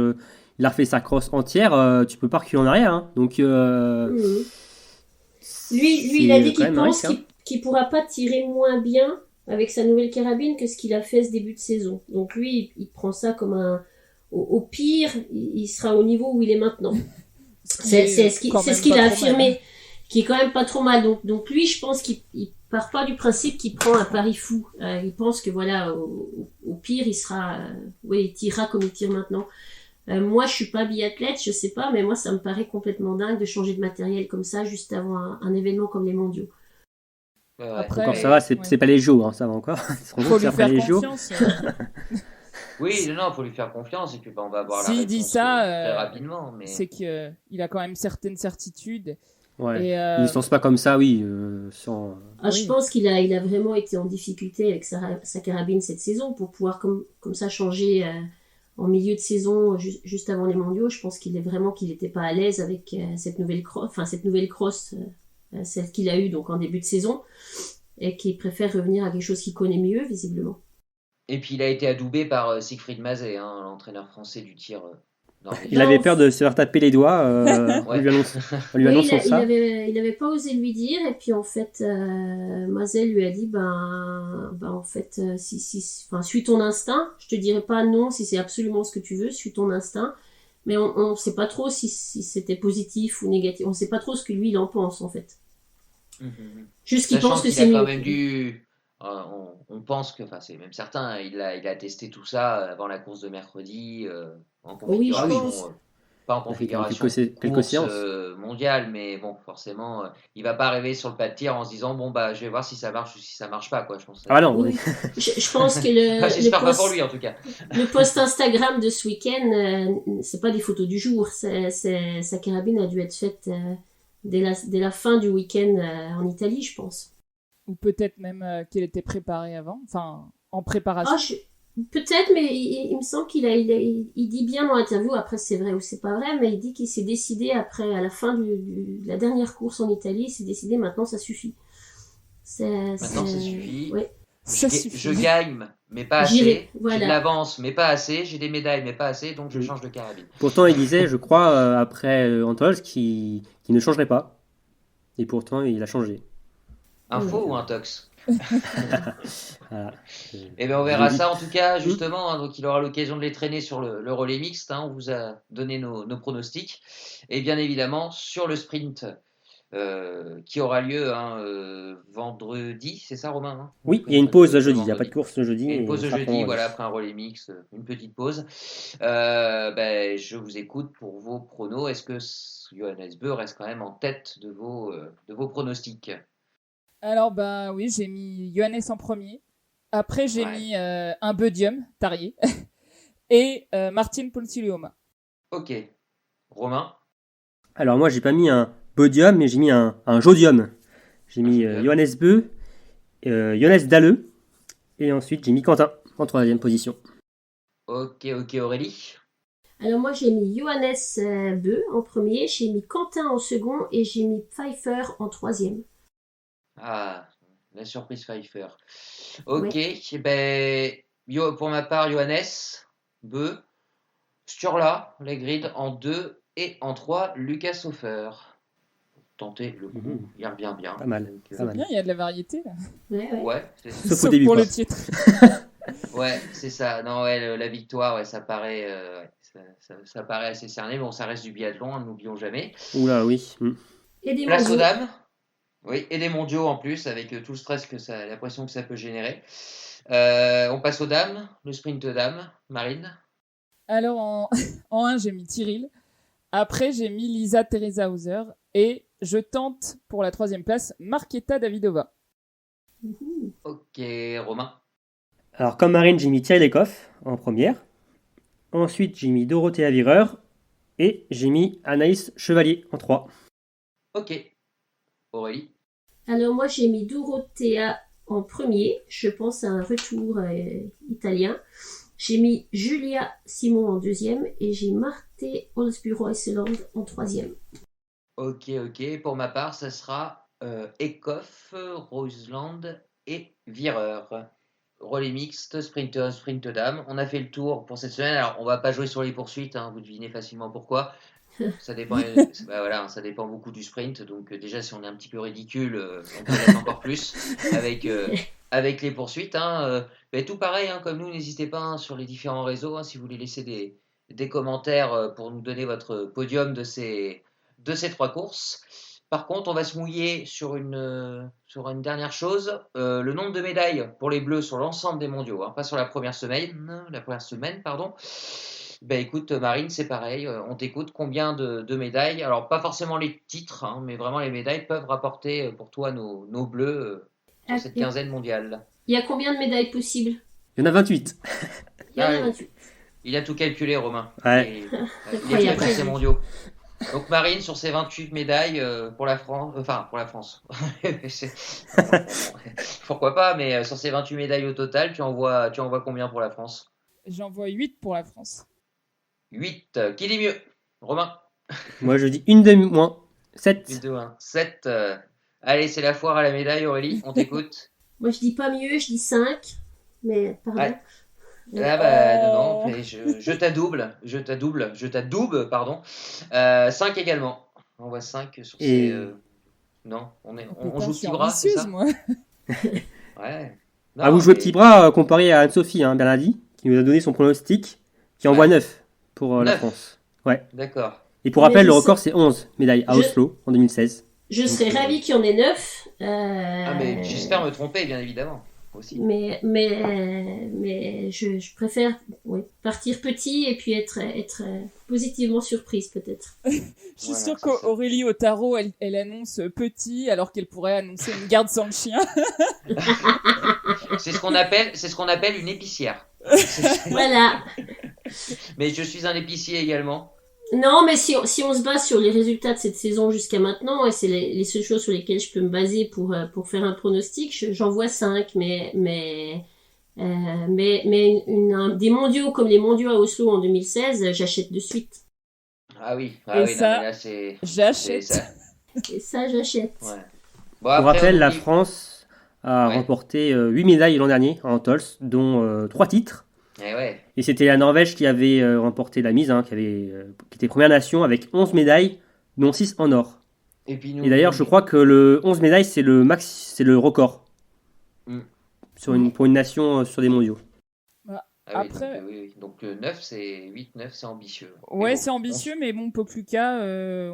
il a refait sa crosse entière, tu peux pas reculer en arrière, hein. Donc, Mhm. Lui, il a dit c'est quand qu'il même un pense risque, hein. qu'il pourra pas tirer moins bien avec sa nouvelle carabine que ce qu'il a fait ce début de saison. Donc lui, il prend ça comme au pire, il sera au niveau où il est maintenant. C'est quand ce même qu'il pas a trop mal, affirmé, qui est quand même pas trop mal. Donc lui, je pense qu'il part pas du principe qu'il prend un pari fou. Il pense que voilà, au pire, il tirera comme il tire maintenant. Moi, je suis pas biathlète, je sais pas, mais moi, ça me paraît complètement dingue de changer de matériel comme ça juste avant un événement comme les mondiaux. ouais, Après, Encore mais- ça va, c'est ouais. pas les JO, hein, ça va encore. Ils seront Faut bons, lui c'est après faire les JO. confiance. oui, non, faut lui faire confiance et puis bah, on va avoir la S'il dit réponse ça, très rapidement. Mais c'est que il a quand même certaines certitudes. Ouais. Et Il se lance pas comme ça, oui, sans. Je Oui. pense qu'il a vraiment été en difficulté avec sa carabine cette saison pour pouvoir comme ça changer en milieu de saison juste avant les mondiaux. Je pense qu'il n'était pas à l'aise avec cette nouvelle crosse, celle qu'il a eue donc en début de saison, et qu'il préfère revenir à quelque chose qu'il connaît mieux visiblement. et puis il a été adoubé par Siegfried Mazet, hein, l'entraîneur français du tir norvégien. Il avait peur de se faire taper les doigts, on Ouais. lui Oui, annonçant ça. il avait pas osé lui dire, et puis en fait, Mazel lui a dit, en fait, enfin, suis ton instinct. Je te dirai pas non si c'est absolument ce que tu veux, suis ton instinct. Mais on sait pas trop si c'était positif ou négatif. On sait pas trop ce que lui il en pense en fait. Mhm. Juste qu'il Sachant pense que qu'il c'est a mieux. quand même dû. On pense que, enfin, c'est même certain, hein, il a testé tout ça avant la course de mercredi en Oui, je configuration, pense. pas en Il a fait quand même configuration quelques course séances. mondiale, mais bon, forcément, il va pas arriver sur le pas de tir en se disant bon bah je vais voir si ça marche ou si ça marche pas quoi. Je pense. Ah non, Oui. Je pense que J'espère pas pour lui en tout cas. le post Instagram de ce week-end, c'est pas des photos du jour. Sa carabine a dû être faite dès la fin du week-end en Italie, je pense. Ou peut-être même qu'il était préparé avant, enfin en préparation. Peut-être, mais il me semble il dit bien dans l'interview, après c'est vrai ou c'est pas vrai, mais il dit qu'il s'est décidé après, à la fin de la dernière course en Italie, il s'est décidé maintenant ça suffit. Maintenant ça suffit. Ouais. Ça Je suffit. gagne, mais pas J'irai, assez. voilà. J'ai de l'avance, mais pas assez. J'ai des médailles, mais pas assez. Donc je Oui. change de carabine. Pourtant, il disait, je crois, après Antols, qu'il ne changerait pas. Et pourtant, il a changé. Un Oui. faux ou un tox? Voilà. Eh bien, on verra Joli. ça en tout cas, justement. Hein, donc, il aura l'occasion de les traîner sur le relais mixte. Hein, on vous a donné nos pronostics. Et bien évidemment, sur le sprint qui aura lieu vendredi, c'est ça, Romain? Hein Oui, il y a une pause le jeudi. Il n'y a pas vendredi. de course le jeudi. Et une Et pause on de sera pour jeudi, vendredi. voilà, après un relais mixte, une petite pause. Je vous écoute pour vos pronos. Est-ce que Johannes Beu reste quand même en tête de vos pronostics? Alors, bah oui, j'ai mis Johannes en premier. Après, j'ai Ouais. mis un Bodium, Tarier. Et Martin Ponzilioma. Ok. Romain? Alors moi, j'ai pas mis un podium, mais j'ai mis un jodium. J'ai mis jodium. Johannes Beu, Johannes Dalleux, et ensuite j'ai mis Quentin en troisième position. Ok, Aurélie? Alors moi j'ai mis Johannes Beu en premier, j'ai mis Quentin en second et j'ai mis Pfeiffer en troisième. Ah, la surprise Pfeiffer. Ok, pour ma part, Johannes, Beu, Sturla, la grid en 2 et en 3, Lucas Hofer. Tenter le coup, il revient bien. Pas mal, Donc, pas mal. Bien, il y a de la variété là. Ouais, Sauf au début, pour quoi. le titre. ouais, c'est ça. Non, ouais, la victoire, ouais, ça paraît, ça paraît assez cerné. Bon, ça reste du biathlon, hein, n'oublions jamais. Oula, oui. Et des Place aux mondiaux. dames. Oui, et des mondiaux en plus, avec tout le stress la pression que ça peut générer. On passe aux dames, le sprint dames. Marine? Alors en 1, j'ai mis Tyrrell. Après, j'ai mis Lisa Teresa Hauser. Et je tente pour la troisième place Marketa Davidova. Ok, Romain? Alors comme Marine, j'ai mis Thierry Lecoff en première. Ensuite, j'ai mis Dorothea Virer. Et j'ai mis Anaïs Chevalier en 3. Ok. Aurélie? Alors moi j'ai mis Dorothea en premier, je pense à un retour italien. J'ai mis Julia Simon en deuxième et j'ai Marte Olsby-Reuseland en troisième. Ok. Pour ma part, ça sera Ekoff, Roseland et Vireur. Relais mixte, sprinter, sprint dame. On a fait le tour pour cette semaine. Alors, on va pas jouer sur les poursuites, hein, vous devinez facilement pourquoi. Ça dépend, voilà, ça dépend beaucoup du sprint. Donc, déjà, si on est un petit peu ridicule, on peut l'être encore plus avec les poursuites. Hein, tout pareil, hein, comme nous, n'hésitez pas hein, sur les différents réseaux, hein, si vous voulez laisser des commentaires pour nous donner votre podium de ces 3 courses. Par contre, on va se mouiller sur une dernière chose, le nombre de médailles pour les Bleus sur l'ensemble des mondiaux, hein, pas sur la première semaine, pardon. Écoute, Marine, c'est pareil, on t'écoute. Combien de médailles? Alors, pas forcément les titres, hein, mais vraiment les médailles peuvent rapporter pour toi nos Bleus sur cette quinzaine mondiale. Il y a combien de médailles possibles? Il y en a 28. Il y en a 28. Il a tout calculé, Romain. Ouais. Il est très ces mondiaux. Donc Marine, sur ses 28 médailles pour la France, pour la France. Pourquoi pas, mais sur ces 28 médailles au total, tu envoies combien pour la France? J'envoie 8 pour la France. 8. Qui dit mieux? Romain? Moi, je dis une de moins. 7. 8, 2, 1. 7. Allez, c'est la foire à la médaille, Aurélie, on t'écoute. Moi je dis pas mieux, je dis 5. Mais pardon. Ouais. Non, je t'addouble, pardon. 5 également. On voit 5 sur ces. Non, on joue petit bras, c'est ça? Moi. Ouais. Non, vous jouez petit bras comparé à Anne-Sophie Bernardi, qui nous a donné son pronostic, qui envoie 9 pour la France. Ouais. D'accord. Et pour rappel, le record, c'est 11 médailles à Oslo en 2016. Je serais ravie qu'il y en ait 9. Mais j'espère me tromper, bien évidemment. Aussi. Mais je préfère partir petit et puis être positivement surprise peut-être. Je suis sûre qu'Aurélie au tarot, elle annonce petit alors qu'elle pourrait annoncer une garde sans le chien. C'est ce qu'on appelle une épicière. Voilà. Mais je suis un épicier également. Non, mais si on se base sur les résultats de cette saison jusqu'à maintenant, et c'est les seules choses sur lesquelles je peux me baser pour faire un pronostic, j'en vois 5, mais des mondiaux comme les mondiaux à Oslo en 2016, j'achète de suite. Ah oui, ça, non, mais là, j'achète. Et ça, j'achète. Ouais. Bon, pour rappel, la France a remporté 8 médailles l'an dernier en Tols, dont 3 titres. Et c'était la Norvège qui avait remporté la mise, qui était première nation avec 11 médailles, dont 6 en or. Et d'ailleurs, je crois que le 11 médailles, c'est le record. Mm. pour une nation sur des mondiaux. Bah, Ah oui, après, donc 9, c'est 8-9, c'est ambitieux. Mais ouais, bon, c'est ambitieux, mais bon, Popluca,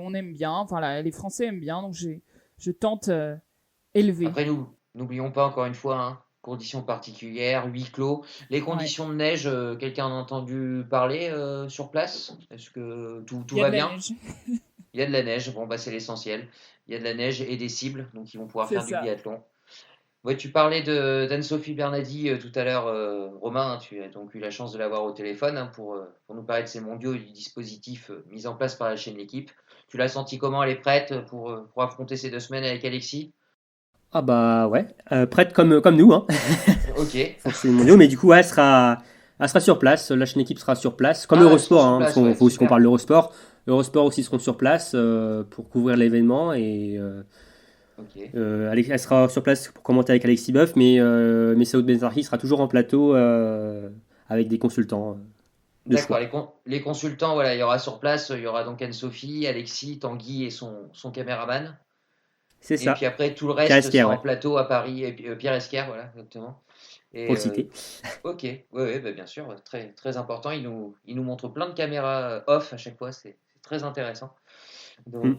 on aime bien. Enfin, les Français aiment bien, donc je tente élevé. Après, n'oublions pas encore une fois, hein, conditions particulières, huis clos. Les Ouais. conditions de neige, quelqu'un en a entendu parler sur place? Est-ce que tout Il y a va de la bien? neige. Il y a de la neige, bon bah c'est l'essentiel. Il y a de la neige et des cibles, donc ils vont pouvoir C'est faire du ça. biathlon. Ouais, tu parlais d'Anne-Sophie Bernadi tout à l'heure, Romain, hein, tu as donc eu la chance de l'avoir au téléphone hein, pour nous parler de ces mondiaux et du dispositif mis en place par la chaîne L'équipe. Tu l'as senti comment? Elle est prête pour affronter ces 2 semaines avec Alexis? Ah bah ouais, prête comme nous, hein, Ok. pour ces mondiaux, mais du coup, ouais, elle sera sur place, la chaîne équipe sera sur place, comme Ah, elles seront Eurosport, sur hein, parce place, qu'on ouais, faut aussi qu'on super. parle d'Eurosport. Eurosport aussi seront sur place pour couvrir l'événement et Ok. elle sera sur place pour commenter avec Alexis Boeuf, mais Saoud Benzarhi sera toujours en plateau avec des consultants de D'accord, choix. les consultants, voilà, il y aura sur place, il y aura donc Anne-Sophie, Alexis, Tanguy et son caméraman. C'est Et ça, puis après, tout le Pierre reste Esquer, sera en ouais, plateau à Paris, et puis, Pierre Esquer, voilà, exactement. pour Et le citer. ok, ouais, bah, bien sûr, très, très important. Il nous montre plein de caméras off à chaque fois, c'est très intéressant. Hmm. Donc,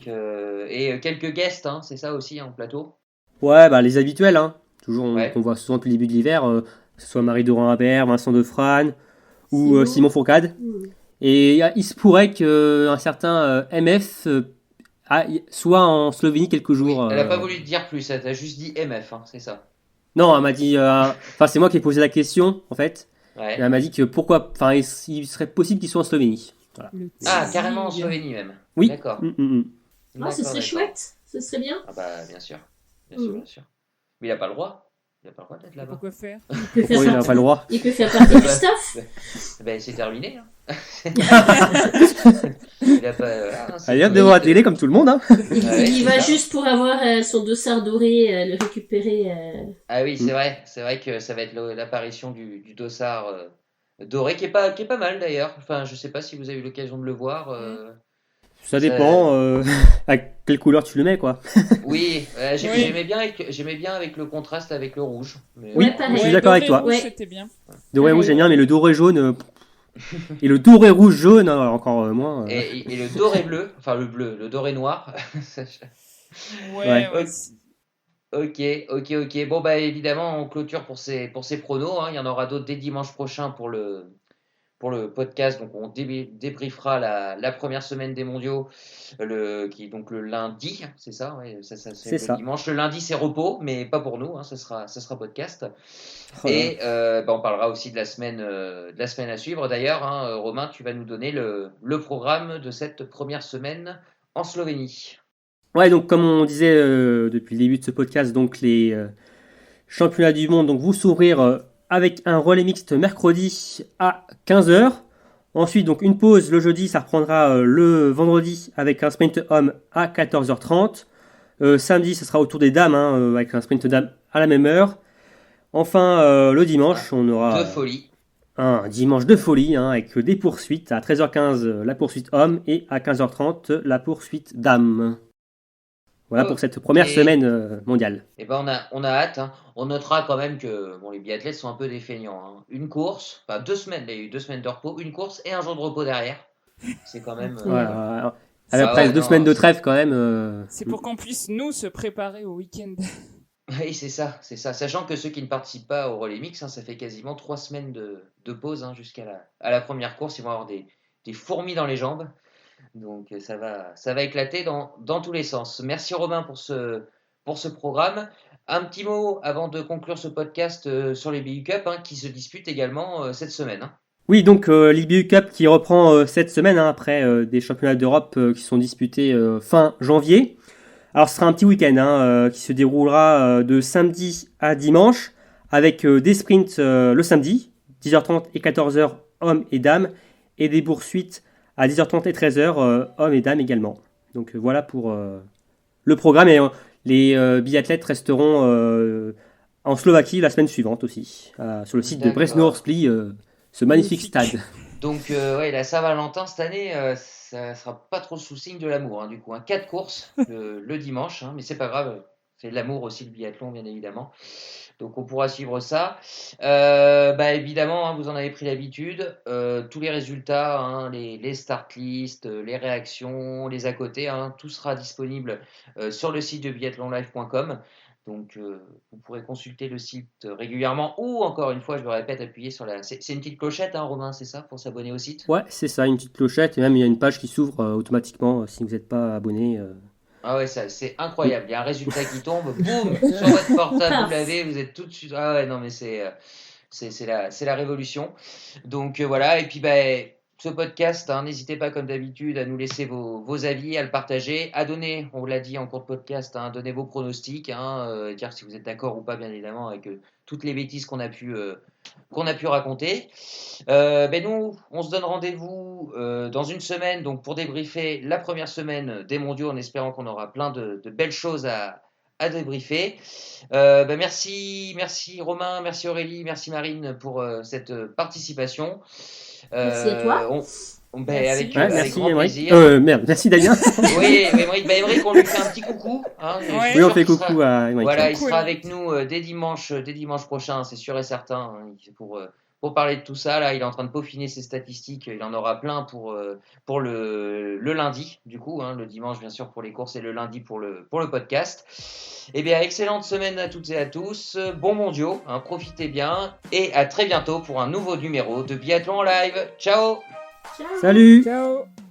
quelques guests, hein, c'est ça aussi, hein, en plateau. Ouais, bah les habituels, hein, toujours qu'on Ouais, voit souvent depuis le début de l'hiver, que ce soit Marie-Dorin Habert, Vincent Defrane ou Simon Simon. Fourcade. Hmm. Et il se pourrait qu'un certain MF soit en Slovénie quelques jours. oui, elle n'a pas voulu te dire plus, elle t'a juste dit MF, hein, c'est ça. Non, elle m'a dit. Enfin, c'est moi qui ai posé la question, en fait. Et elle Ouais. m'a dit que pourquoi. Enfin, il serait possible qu'il soit en Slovénie. Voilà. Le Ah, carrément en teasing. Slovénie même. Oui. D'accord. Ah, ce D'accord, serait d'accord. chouette. Ce serait bien. Ah bah, bien sûr. Bien sûr, Hmm. bien sûr. Mais il n'a pas le droit. Il n'a pas le droit d'être là-bas. Pourquoi faire? Il peut faire Oui, il n'a partie, pas le droit. il peut faire partie du staff. Ben, c'est terminé. Hein. Il a pas. Voilà, hein, c'est Elle vient fini. devant la télé comme tout le monde. Hein. Il, Ouais, il y c'est va ça. juste pour avoir son dossard doré, le récupérer. Ah oui, Mm. c'est vrai. C'est vrai que ça va être l'apparition du dossard doré, qui est pas mal d'ailleurs. Enfin, je sais pas si vous avez eu l'occasion de le voir. Ça Ça- dépend à quelle couleur tu le mets, quoi. Oui, Oui. j'aimais bien avec le contraste avec le rouge. Mais, Oui, Ouais, pareil. je suis d'accord avec doré toi. rouge, Ouais. c'était bien. Doré rouge, Pareil. j'aime bien, mais le doré jaune. Et le doré rouge jaune, hein, encore moins. et le doré bleu, enfin le doré noir. Ouais, Ouais. Ok, ok. Bon, bah évidemment, on clôture pour ces pronos. Hein. Il y en aura d'autres dès dimanche prochain pour le podcast. Donc, on débriefera la première semaine des mondiaux, qui est donc le lundi. Hein, c'est ça, ouais, c'est C'est le ça. dimanche. Le lundi, c'est repos, mais pas pour nous. Hein, ça sera podcast. Oh là là. Et bah, on parlera aussi de la semaine à suivre. D'ailleurs, hein, Romain, tu vas nous donner le programme de cette première semaine en Slovénie. Ouais, donc comme on disait depuis le début de ce podcast, donc les championnats du monde donc, vont s'ouvrir avec un relais mixte mercredi à 15h. Ensuite, donc une pause le jeudi, ça reprendra le vendredi avec un sprint homme à 14h30. Samedi, ça sera au tour des dames avec un sprint dames à la même heure. Enfin, le dimanche, on aura De folie. un dimanche de folie avec des poursuites à 13h15 la poursuite homme et à 15h30 la poursuite dames. Voilà pour cette première Ok. semaine mondiale. Eh ben on a hâte. Hein. On notera quand même que bon, les biathlètes sont un peu des feignants. Hein. Une course, enfin 2 semaines, il y a eu 2 semaines de repos, une course et un jour de repos derrière. C'est quand même. Voilà. Ah Avec presque ouais, 2 semaines non, de trêve quand même. C'est pour qu'on puisse, nous, se préparer au week-end. Oui, c'est ça. Sachant que ceux qui ne participent pas au relais mix, hein, ça fait quasiment 3 semaines de pause hein, jusqu'à la première course. Ils vont avoir des fourmis dans les jambes. Donc ça va éclater dans tous les sens. Merci Romain pour ce programme. Un petit mot avant de conclure ce podcast sur les BU Cup hein, qui se disputent également cette semaine. Hein. Oui, donc l'IBU Cup qui reprend cette semaine après des championnats d'Europe qui sont disputés fin janvier. Alors ce sera un petit week-end qui se déroulera de samedi à dimanche avec des sprints le samedi, 10h30 et 14h hommes et dames, et des poursuites à 10h30 et 13h hommes et dames également. Donc voilà pour le programme et les biathlètes resteront en Slovaquie la semaine suivante aussi, sur le site de D'accord. Bresno-Horspli, ce magnifique Magnifique. stade. Donc ouais, la Saint-Valentin cette année, ça sera pas trop sous signe de l'amour hein, du coup. 4 courses le dimanche, hein, mais c'est pas grave. C'est de l'amour aussi le biathlon bien évidemment. Donc on pourra suivre ça. Évidemment, hein, vous en avez pris l'habitude. Tous les résultats, hein, les start lists, les réactions, les à côté, hein, tout sera disponible sur le site de biathlonlive.com. Donc vous pourrez consulter le site régulièrement ou encore une fois, je le répète, appuyer sur la... C'est une petite clochette, hein, Romain, c'est ça, pour s'abonner au site? Ouais, c'est ça, une petite clochette. Et même, il y a une page qui s'ouvre automatiquement si vous n'êtes pas abonné. Ah ouais, ça, c'est incroyable. Il y a un résultat qui tombe, boum, sur votre portable, vous l'avez, vous êtes tout de suite. Ah ouais, non, mais c'est la révolution. Donc voilà, et puis ce podcast, hein, n'hésitez pas comme d'habitude à nous laisser vos avis, à le partager, à donner, on l'a dit en cours de podcast, hein, donner vos pronostics, hein, dire si vous êtes d'accord ou pas, bien évidemment, avec toutes les bêtises qu'on a pu raconter. Nous, on se donne rendez-vous dans une semaine donc pour débriefer la première semaine des mondiaux en espérant qu'on aura plein de belles choses à débriefer. Merci Romain, merci Aurélie, merci Marine pour cette participation. Merci à toi. Avec merci grand Émeric. plaisir. Merci Damien. Oui, Émeric, on lui fait un petit coucou. Hein, Ouais. Oui, on fait coucou à Émeric. Voilà, il Cool. sera avec nous dès dimanche prochain, c'est sûr et certain, hein, pour parler de tout ça. Là, il est en train de peaufiner ses statistiques. Il en aura plein pour le lundi, du coup, hein, le dimanche bien sûr pour les courses et le lundi pour le podcast. Eh bien, excellente semaine à toutes et à tous. Bon mondiaux, hein, profitez bien et à très bientôt pour un nouveau numéro de Biathlon en live. Ciao! Ciao. Salut. Ciao.